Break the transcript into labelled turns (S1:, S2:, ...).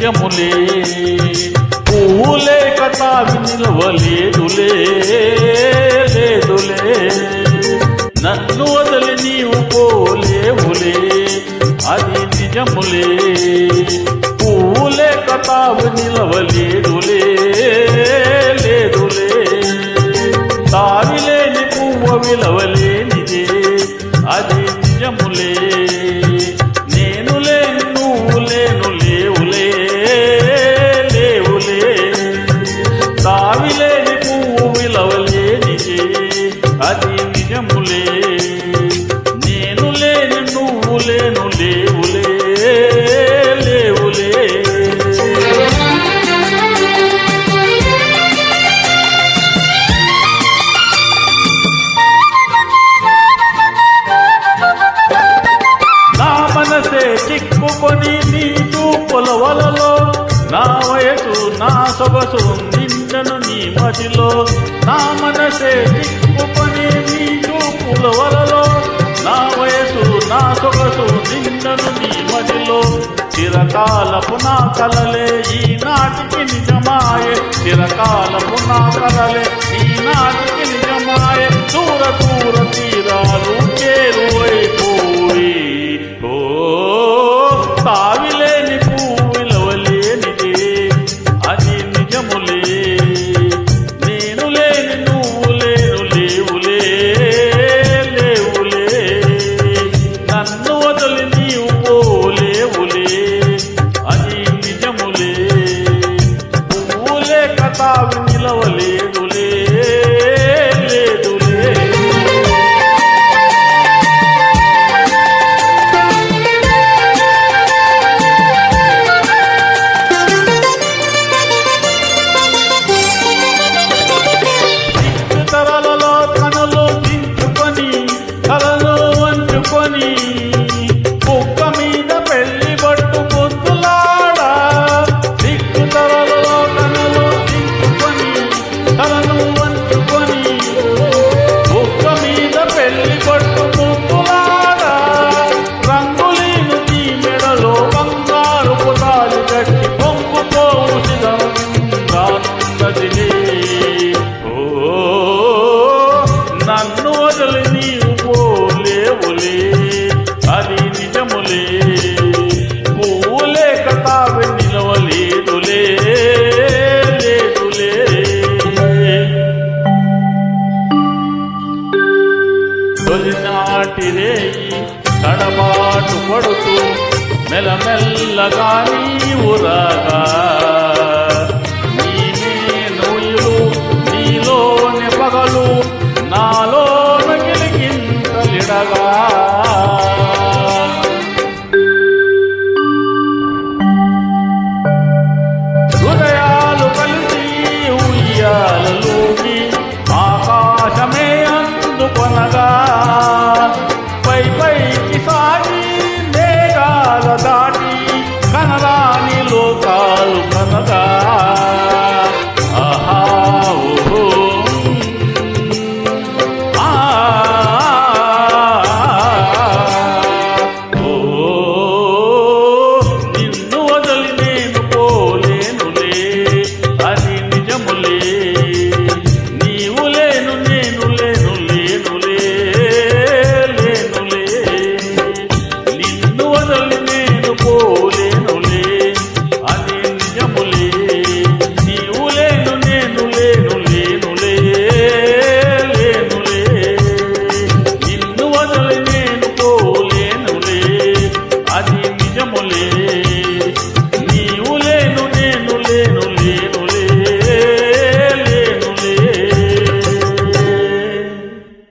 S1: నిజములే పువ్వు లేక తావి నిలవలేదులే లేదులే నన్ను వదిలి నీవు పోలేవులే అది నిజములే పువ్వు లేక తావి నిలవలేదులే లేదులే తావిలేని పువ్వు విలవలేనిదే అది నిజములే నేను లేని నువ్వు లేను లేవులే లేవులే తావిలేని పువ్వు విలవలేనిదే అది నిజములే నేను లేని నువ్వు లేను లేవులే లేవులే చిక్కుకొని నీ చూపుల వలలో నా వయసు నా సొగసు నిండను నీ మదిలో నా మనసే చిక్కుకొని నీ చూపుల వలలో నా వయసు నా సొగసు నిండను నీ మదిలో చిరకాలపు నా కలలే ఈనాటికి నిజమాయే చిరకాలపు నా కలలే ఈనాటికి నిజమాయే దూర దూర తీరాలు చేరువైపోయి తావిలేని పువ్వులవలేనిదే అది నిజములే నేను లేని నువ్వు లేను లేవులే లేవులే నన్ను వదిలి నీవు పోలేవులే అది నిజములే పువ్వు లేక తావి నిలవలేదులే లేదులే కుక్క మీద పెళ్లి బట్టు పొద్దులాడా దిక్కు తరలో కనలు దించుకొని తలను వంచుకొని కుక్క మీద పెళ్లి బట్టు పొద్దులాడా రంగులీను నీ మెడలో బంగారు పుటాలు కట్టి పొంగుపోవు సిద్ధంగానున్నదిలే ఓ నన్ను వదిలి నీవు పోలేవులే అది నిజములే పువ్వు లేక తావి నిలవలేదులే లేదులే తొలినాటి రేయి తడబాటు పడుతూ మెల్లమెల్లగా నీవు రాగా నీనే నోయులు నీలోని పగలు నాలోన గిలిగింతలిడగా హృదయాలు కలిసి ఉయ్యాలలోకి ఆకాశమే అందుకొనగా పై పైకి సాగి మేఘాల దాటి కనరాని లోకాలు కనగా ఆహా ఓహో అది నిజములే